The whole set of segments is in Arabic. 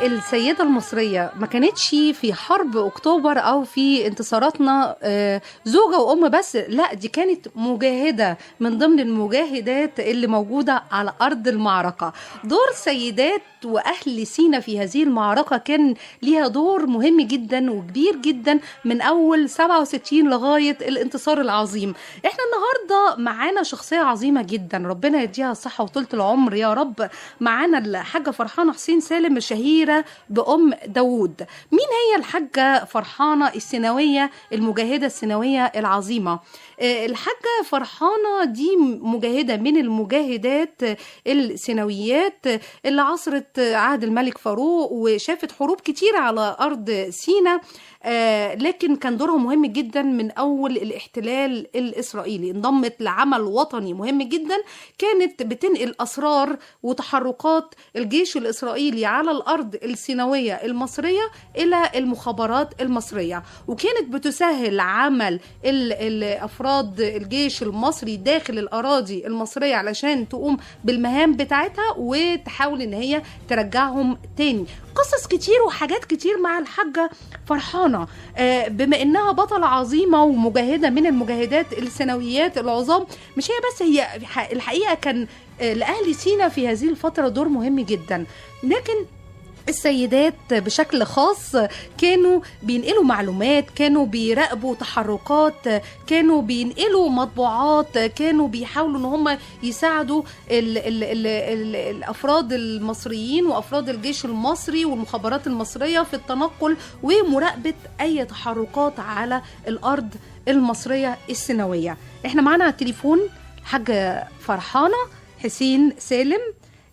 السيدة المصرية ما كانتش في حرب أكتوبر أو في انتصاراتنا زوجة وأم بس، لا دي كانت مجاهدة من ضمن المجاهدات اللي موجودة على أرض المعركة. دور سيدات وأهل سينا في هذه المعركة كان ليها دور مهم جدا وكبير جدا من أول 67 لغاية الانتصار العظيم. احنا النهاردة معانا شخصية عظيمة جدا، ربنا يديها الصحة وطولة العمر يا رب. معانا الحاجة فرحانة حسين سالم الشهيرة بأم داوود. مين هي الحاجة فرحانة السيناوية المجاهدة السيناوية العظيمة؟ الحاجة فرحانة دي مجاهدة من المجاهدات السيناويات اللي عصرت عهد الملك فاروق وشافت حروب كتيرة على أرض سينا، لكن كان دورها مهم جدا من أول الاحتلال الإسرائيلي. انضمت لعمل وطني مهم جدا، كانت بتنقل أسرار وتحركات الجيش الإسرائيلي على الأرض السيناوية المصرية إلى المخابرات المصرية، وكانت بتسهل عمل أفراد الجيش المصري داخل الأراضي المصرية علشان تقوم بالمهام بتاعتها وتحاول إن هي ترجعهم تاني. قصص كتير وحاجات كتير مع الحاجة فرحانة، بما إنها بطلة عظيمة ومجاهدة من المجاهدات السيناويات العظام. مش هي بس، هي الحقيقة كان لأهل سينا في هذه الفترة دور مهم جدا، لكن السيدات بشكل خاص كانوا بينقلوا معلومات، كانوا بيراقبوا تحركات، كانوا بينقلوا مطبوعات، كانوا بيحاولوا ان هم يساعدوا الافراد المصريين وافراد الجيش المصري والمخابرات المصرية في التنقل ومراقبة اي تحركات على الارض المصرية السيناوية. احنا معانا على التليفون الحاجة فرحانة حسين سالم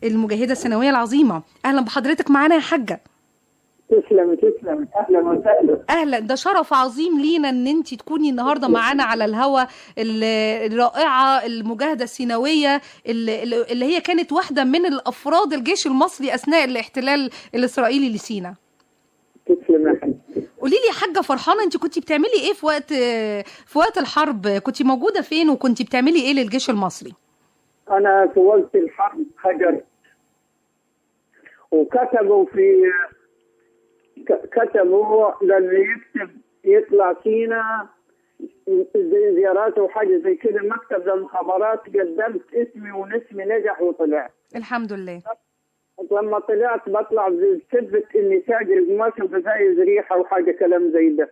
المجاهدة السيناوية العظيمة. أهلا بحضرتك معانا يا حاجة. تسلم أهلا وسهلا. أهلا، ده شرف عظيم لينا أن أنت تكوني النهاردة معانا على الهوا. الرائعة المجاهدة السيناوية اللي هي كانت واحدة من الأفراد الجيش المصري أثناء الاحتلال الإسرائيلي لسينا. تسلم يا حبيبتي. قولي لي يا حاجة فرحانة، أنت كنت بتعملي إيه في وقت الحرب؟ كنت موجودة فين وكنت بتعملي إيه للجيش المصري؟ أنا في وقت الحرب هجرت، وكتبوا للي يطلع سينا زيارات وحاجة زي كده مكتب للمخابرات، قدمت اسمي ونسمي نجح وطلع الحمد لله. لما طلعت بطلع بثبت اني تاجر قماش وبزايز ريحة وحاجة كلام زي ده.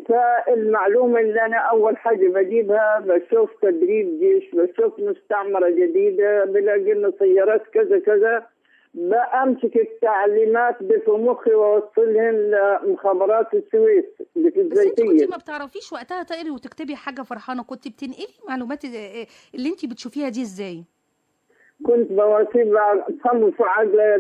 فالمعلومة اللي أنا أول حاجة بجيبها بشوف تدريب جيش، بشوف مستعمرة جديدة، بلاقي إنه سيارات كذا كذا، بأمسك التعليمات في مخي وأوصلهن لمخابرات السويس اللي في الزيتية. بس أنت كنت ما بتعرفيش وقتها تقري وتكتبي حاجة فرحانة، كنت بتنقلي معلومات اللي أنت بتشوفيها دي إزاي؟ كنت بصمم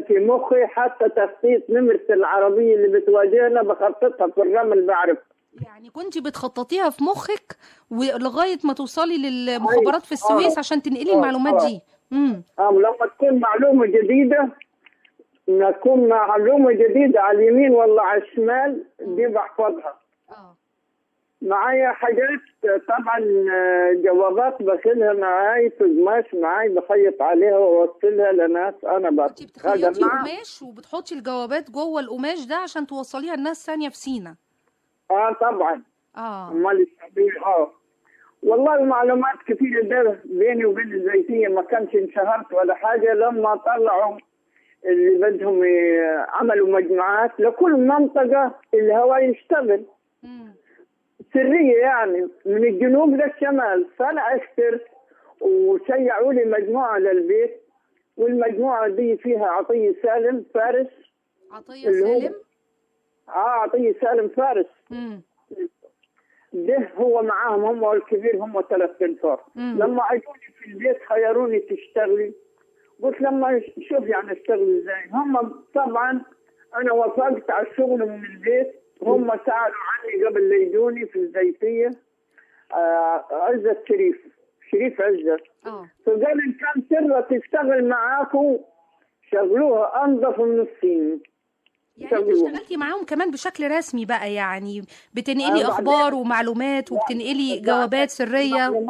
في مخي، حتى تخطيط نمرة العربية اللي بتواجهنا بخططها في الرمل بعرف. يعني كنت بتخططيها في مخك ولغاية ما توصلي للمخابرات في السويس عشان تنقلي المعلومات دي. لما تكون معلومة جديدة على اليمين ولا على الشمال دي بحفظها. معايا حاجات طبعا، جوابات بخلها معاي في قماش معاي، بخيط عليها واوصلها لناس انا بس. كنت بتخيطي القماش وبتحطي الجوابات جوه القماش ده عشان توصليها لناس ثانية في سينا؟ طبعا. امال والله المعلومات كثيرة ده بيني وبين الزيتية ما كانش انشهرت ولا حاجة. لما طلعوا اللي بدهم عملوا مجموعات لكل منطقة الهواء يشتغل سرية، يعني من الجنوب للشمال. فأنا اخترت وشيعوا لي مجموعة للبيت، والمجموعة دي فيها عطية سالم فارس. عطية سالم؟ عطية سالم فارس. ده هو معاهم، هم والكبير هم 3 أنفار. لما اجوني في البيت خيروني تشتغلي، قلت لما شوف يعني اشتغل ازاي. هم طبعا انا وافقت على الشغل من البيت، هم سألوا عني قبل لا يجوني في الزيتية. عزت شريف عزت، فقال إن كان سرة تشتغل معاكم شغلوها أنظف من الصين. يعني اشتغلتي معاهم كمان بشكل رسمي بقى، يعني بتنقلي أخبار ومعلومات وبتنقلي جوابات سرية؟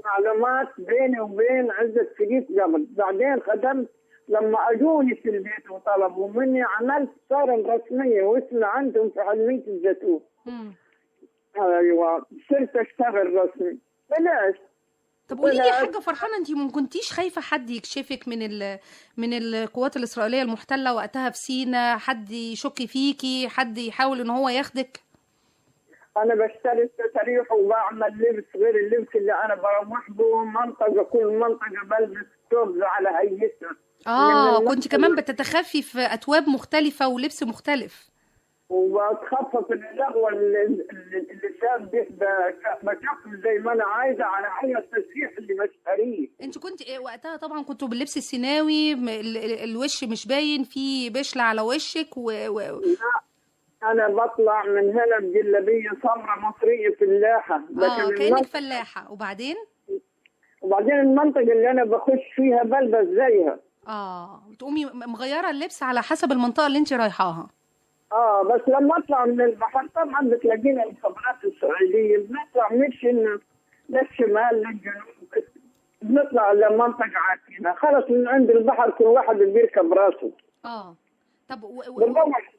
معلومات بيني وبين عزت شريف قبل. بعدين خدمت لما اجوني في البيت وطلبوا مني عملت صارة رسمية واسمي عندهم في علمية الزيتون. ايوه صرت اشتغل رسمي. بلاش. طب قولي لي يا حاجه فرحانه، انت ما كنتيش خايفه حد يكشفك من القوات الاسرائيليه المحتله وقتها في سيناء، حد يشك فيكي، حد يحاول ان هو ياخدك؟ انا بشتري التساريح وبعمل لبس غير اللبس اللي انا بروح به منطقه، كل منطقه بلبس ثوب على هيئتها. كنت كمان بتتخفي في اثواب مختلفه ولبس مختلف. وبتخفف اللغوه اللي شاب بشوف زي ما انا عايزه على اي التسريح اللي بشتريه. انت كنت وقتها طبعا كنتوا باللبس السيناوي، الوش مش باين فيه بشله على وشك لا انا بطلع من هنا بجلابيه سمراء مصريه فلاحه. كانك فلاحه. وبعدين المنطقه اللي انا بخش فيها بلبس زيها. تقومي مغيره اللبس على حسب المنطقه اللي انت رايحاها. بس لما اطلع من البحر طبعا بتلاقينا الخبرات الاسرائيليه، بنطلع مش انه للشمال للجنوب، بنطلع لمنطقه عارفينها خلص من عند البحر، كل واحد بيركب راسه. طب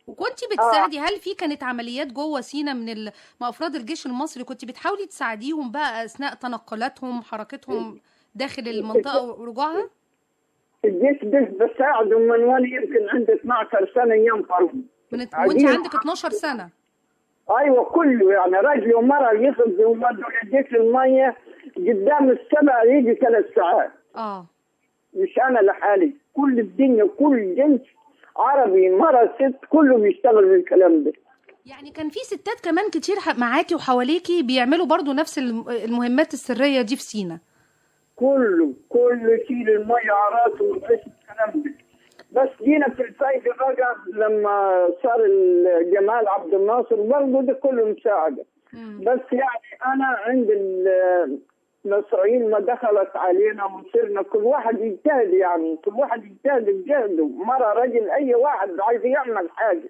وكنت بتساعدي؟ هل في كانت عمليات جوه سينا من افراد الجيش المصري كنت بتحاولي تساعديهم بقى اثناء تنقلاتهم حركتهم داخل المنطقه ورجوعها؟ الجيش بساعده من وانا يمكن عندي 12 سنه ينفروا. وانت عندك 12 سنه؟ ايوه كله يعني رجل ومرأة يخبزوا ومدوا يديك الميه قدام السبع يجي 3 ساعات. مش انا لحالي، كل الدنيا كل جنس عربي مرة ست كله بيشتغل بالكلام ده. يعني كان في ستات كمان كتير معاكي وحواليكي بيعملوا برضو نفس المهمات السرية دي في سينا؟ كله يشيل المية على راسه ويعيش الكلام ده. بس جينا في الفايدة بقى لما صار جمال عبد الناصر برضه ده كله مساعدة. بس يعني أنا عند إسرائيل ما دخلت علينا وصرنا كل واحد يجتهد، يعني كل واحد يجتهد بجهده، مرة رجل أي واحد عايز يعمل حاجة.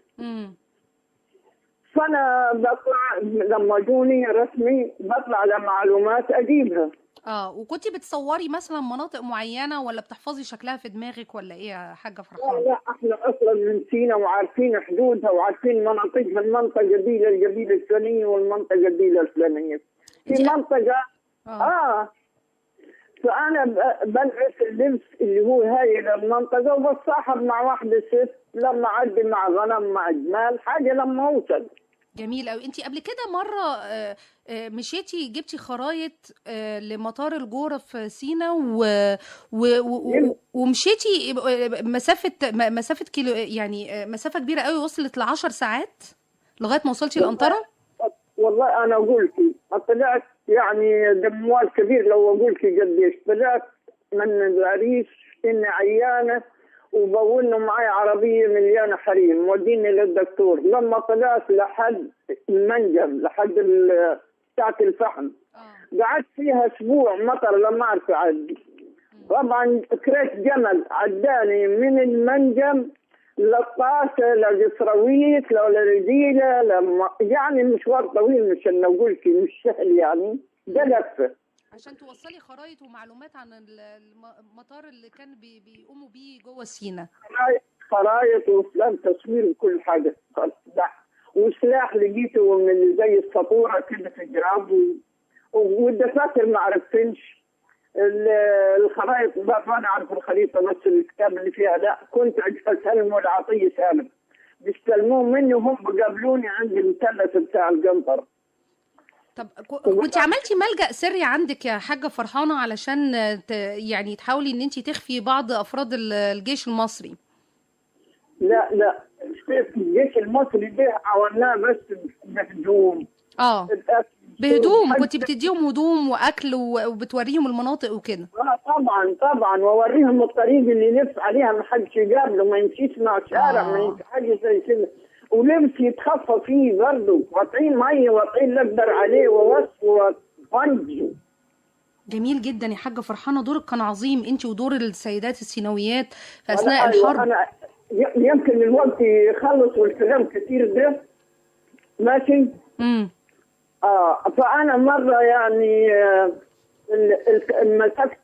فأنا بطلع لما جوني رسمي بطلع لمعلومات أجيبها. وكنتي بتصوري مثلا مناطق معينة ولا بتحفظي شكلها في دماغك ولا ايه يا حاجة فرحانة؟ لا احنا اصلا من سينا وعارفين حدودها وعارفين مناطقها، المنطقة دي القبيلة الفلانية والمنطقة دي الفلانية. في منطقة فأنا بلبس اللبس اللي هو هاي المنطقة وبتصاحب مع واحدة ست لما أعدي مع غنم مع جمال حاجة لما أوصل. جميل قوي. انتي قبل كده مرة مشيتي جبتي خرايط لمطار الجورة في سينا ومشيتي مسافة كيلو، يعني مسافة كبيرة قوي وصلت ل10 ساعات لغاية ما وصلتي الأنطرة؟ والله أنا أقول لك طلعت يعني دموال كبير، لو أقول لك قديش طلعت من العريس إني عيانة وبولنا معي عربية مليانة حريم موديني للدكتور. لما طلعت لحد المنجم لحد بتاعت الفحم قعدت فيها أسبوع مطر لما أعرف أعدي. طبعا كريت جمل عداني من المنجم للطاسة لجسرويت لرديلة يعني مشوار طويل، مش إنه أقول لك مش سهل يعني، ده لفة عشان توصلي خرايط ومعلومات عن المطار اللي كان بيقوموا بيه جوه سينا. خرايط وافلام تصوير وكل حاجه. وسلاح لقيته من اللي زي السطوره كده في الجراب والدفاتر ما عرفتنش الخرايط. ما اعرف الخريطه نفس الكتاب اللي فيها، لا كنت اسلمه لعطيه سالم بيستلموه مني وهم بقابلوني عند المثلث بتاع القنطر. طب كنت عملتي ملجأ سري عندك يا حاجة فرحانة علشان يعني تحاولي ان انت تخفي بعض افراد الجيش المصري؟ لا الجيش المصري ده عملناه بس بهدوم. بهدوم كنت بتديهم هدوم واكل وبتوريهم المناطق وكده؟ طبعا واوريهم الطريق اللي يلف عليها ما حدش يقابله، ما يمشيش مع شارع ما يمشي حاجه زي كده، ولبس يتخفى فيه برضه، واطعين ميه واطعين اللي اقدر عليه ووصف وفنج. جميل جدا يا حاجه فرحانه، دورك كان عظيم انت ودور السيدات السيناويات في اثناء الحرب. انا يمكن الوقت يخلص والكلام كتير ده ماشي. فانا مره يعني مسكت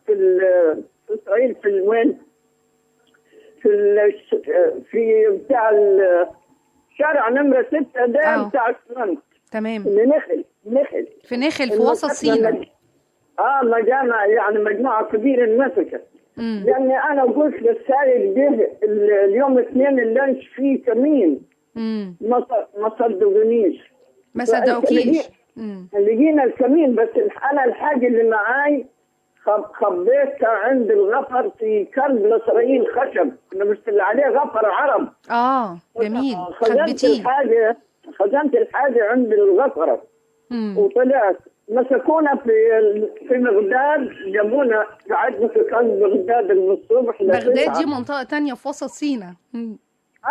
اسرائيل في وين في بتاع الشارع نمرة 6 ده بتاع السمنت. تمام. اللي نخل في وسط سينا. مجامع يعني مجموعة كبيرة انمسكت. لأني أنا قلت للسائق ده اليوم 2 اللانش فيه كمين. ما صدقونيش. ما صدقوكيش. لقينا الكمين، بس أنا الحاجة اللي معاي خبيتها عند الغفر في كرب لإسرائيل خشب، نمشي عليه غفر عرب. جميل. خزنت الحاجة عند الغفرة وطلعت مسكونا في بغداد، جابونا قعدنا في كرب بغداد من الصبح. بغداد دي منطقة تانية في وسط سينا.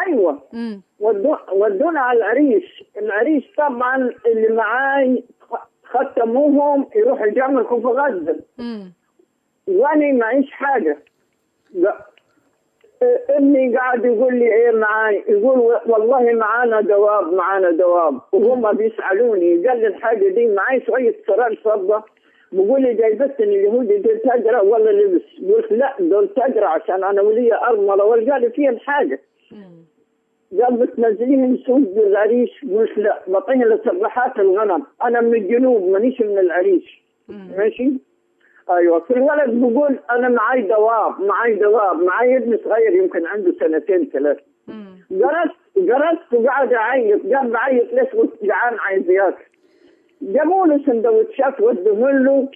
أيوة. ودونا على العريش طبعا اللي معاي ختموهم يروحوا يجمعوا في غزة. وأنا معيش حاجة. ابني قاعد يقول لي ايه معاي، يقول والله معانا دواب وهم بيسألوني. قال لي الحاجة دي معاي شوية سرار فضة، بقول لي جايبتني اليهودي دول تجرى ولا لبس؟ قلت لا دول تجرى عشان انا ولي ارمله. وقال لي فيها الحاجة. قال بتنزليني من سوق العريش؟ قلت لا بطيني لسباحات الغنم، انا من الجنوب مانيش من العريش. ماشي. ايوه. في الولد بقول انا معاي دواب معاي ابن صغير يمكن عنده 2 3. جرست وقعد يعيط. قام بعيط ليش؟ قلت جعان عايز ياكل. جابوا له سندوتشات ودوه له،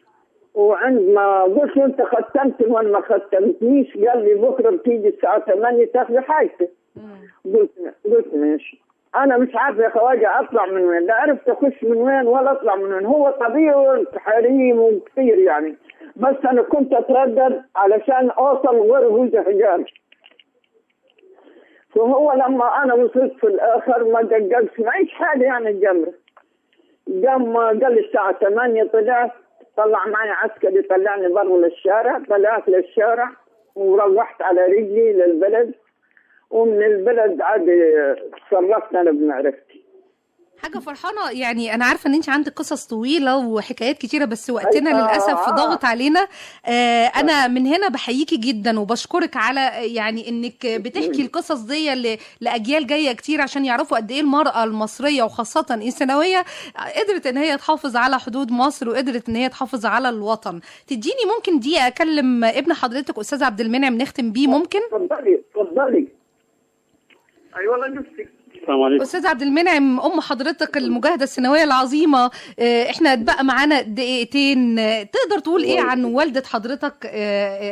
وعندما قلت له انت ختمت ولا ما ختمتنيش؟ قال لي بكره بتيجي الساعه 8 تاخذي حاجتك. قلت ماشي. انا مش عارف يا خواجه اطلع من وين، لا عرفت اخش من وين ولا اطلع من وين. هو طبيعي حريم وكثير يعني، بس انا كنت اتردد علشان اوصل غير جوز حجاج. فهو لما انا وصلت في الاخر ما دققت معيش حاجه يعني الجمره. قام قال لي الساعه 8 طلع معي عسكري طلعني برا للشارع. طلعت للشارع وروحت على رجلي للبلد، ومن البلد عاد تصرفت انا بمعرفتي. حاجة فرحانة يعني. أنا عارفة إن أنت عندك قصص طويلة وحكايات كتيرة، بس وقتنا للأسف ضاغط علينا. أنا من هنا بحييكي جدا وبشكرك على يعني إنك بتحكي القصص دي لأجيال جاية كتير، عشان يعرفوا قد إيه المرأة المصرية وخاصة السيناوية قدرت إن هي تحافظ على حدود مصر، وقدرت إن هي تحافظ على الوطن. تديني ممكن دقيقة أكلم ابن حضرتك أستاذ عبد المنعم نختم بيه؟ ممكن؟ اتفضلي. أي والله نفسي. أستاذ عبد المنعم، أم حضرتك المجاهدة السيناوية العظيمة، إحنا اتبقى معانا دقيقتين، تقدر تقول إيه عن والدة حضرتك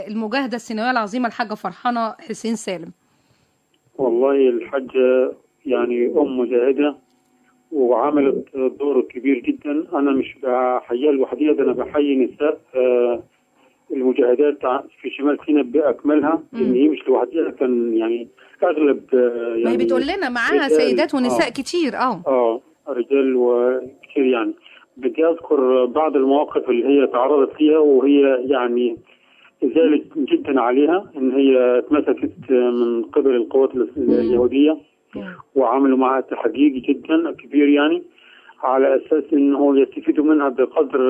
المجاهدة السيناوية العظيمة الحاجة فرحانة حسين سالم؟ والله الحاجة يعني أم مجاهدة وعملت دور كبير جدا. أنا مش بحييها لوحديها، ده أنا بحيي نساء المجاهدات في شمال سيناء بأكملها، لأن هي مش لوحديها، كان يعني أغلب يعني ما هي بتقول لنا معاها سيدات ونساء كتير. رجال وكتير يعني. بدي أذكر بعض المواقف اللي هي تعرضت فيها، وهي يعني زالت جدا عليها إن هي اتمسكت من قبل القوات اليهودية، وعملوا معها تحقيق جدا كبير يعني، على أساس إنه يستفيدوا منها بقدر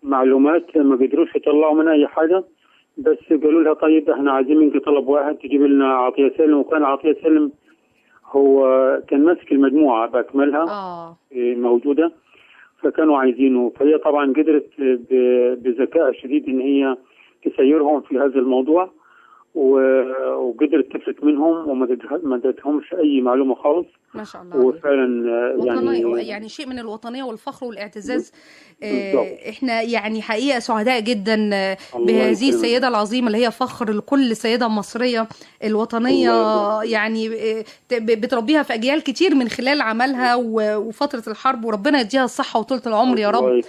معلومات ما بيقدروش يطلعوا منها أي حاجة. بس قالوا لها طيب احنا عايزين منك طلب واحد، تجيب لنا عطية سالم. وكان عطية سالم هو كان ماسك المجموعة بأكملها موجودة، فكانوا عايزينه. فهي طبعا قدرت بذكاء شديد إن هي تسيرهم في هذا الموضوع، وقدرت تفلت منهم وما ادتهمش اي معلومه خالص. ما شاء الله. وفعلا يعني شيء من الوطنيه والفخر والاعتزاز. احنا يعني حقيقه سعداء جدا بهذه السيده العظيمه اللي هي فخر لكل سيده مصريه. الوطنيه يعني بتربيها في اجيال كتير من خلال عملها وفتره الحرب، وربنا يديها الصحه وطولة العمر يا رب،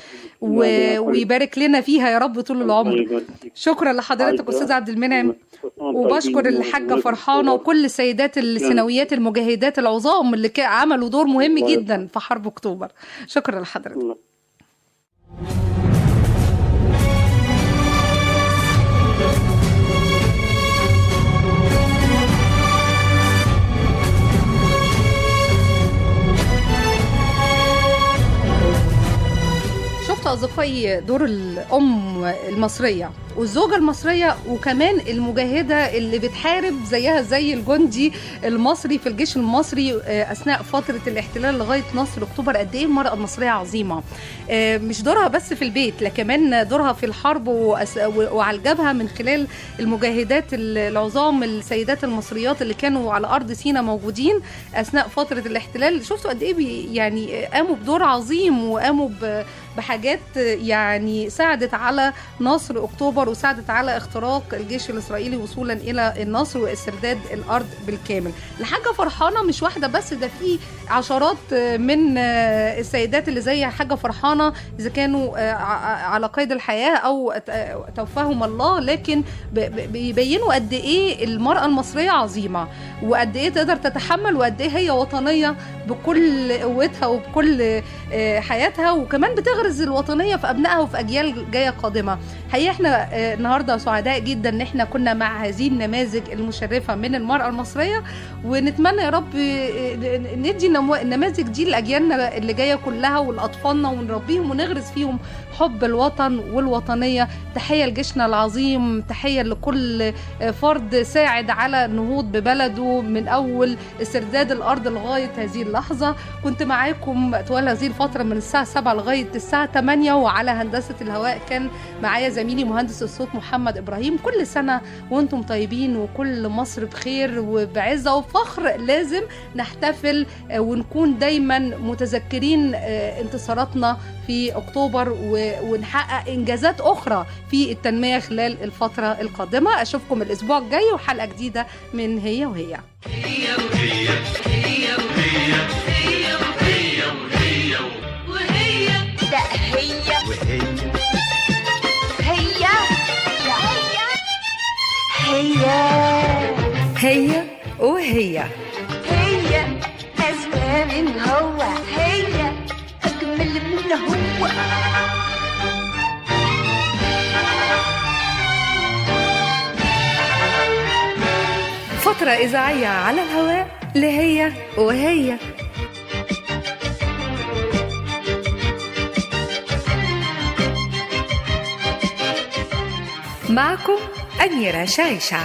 ويبارك لنا فيها يا رب طول العمر. شكرا لحضرتك استاذ عبد المنعم، وبشكر الحاجة فرحانة وكل السيدات السيناويات المجاهدات العظام اللي عملوا دور مهم جدا في حرب أكتوبر. شكرا لحضرتك. شفت أصدقائي دور الأم المصرية والزوجة المصرية وكمان المجاهدة اللي بتحارب زيها زي الجندي المصري في الجيش المصري أثناء فترة الاحتلال لغاية نصر أكتوبر. قد إيه المرأة المصرية عظيمة، مش دورها بس في البيت، لكن كمان دورها في الحرب وعلى الجبهة من خلال المجاهدات العظام السيدات المصريات اللي كانوا على أرض سيناء موجودين أثناء فترة الاحتلال. شفتوا قد إيه يعني قاموا بدور عظيم وقاموا بحاجات يعني ساعدت على نصر أكتوبر وساعدت على اختراق الجيش الإسرائيلي وصولا إلى النصر واسترداد الأرض بالكامل. الحاجة فرحانة مش واحدة بس، ده في عشرات من السيدات اللي زي حاجة فرحانة إذا كانوا على قيد الحياة أو توفاهم الله، لكن بيبينوا قد إيه المرأة المصرية عظيمة وقد إيه تقدر تتحمل وقد إيه هي وطنية بكل قوتها وبكل حياتها، وكمان بتغرز الوطنية في أبنائها وفي أجيال جاية قادمة. حقيقة احنا النهاردة سعداء جدا ان احنا كنا مع هذه النماذج المشرفة من المرأة المصرية، ونتمنى يا رب ندي النماذج دي لأجيالنا اللي جاية كلها ولأطفالنا ونربيهم ونغرز فيهم حب الوطن والوطنية. تحية لجيشنا العظيم، تحية لكل فرد ساعد على النهوض ببلده من أول استرداد الأرض لغاية هذه اللحظة. كنت معاكم طوال هذه الفترة من الساعة 7 لغاية الساعة 8، وعلى هندسة الهواء كان معايا زميلي مهندس الصوت محمد إبراهيم. كل سنة وانتم طيبين وكل مصر بخير وبعزة وفخر. لازم نحتفل ونكون دايما متذكرين انتصاراتنا في أكتوبر ونحقق إنجازات أخرى في التنمية خلال الفترة القادمة. أشوفكم الأسبوع الجاي وحلقة جديدة من هي وهي. هي وهي هي وهي هي وهي وهي وهي ده هي وهي هي وهي هي أزكى من هو، هي أجمل من هو. فترة إذاعية على الهواء لهي وهي. معكم أميرة شايشة.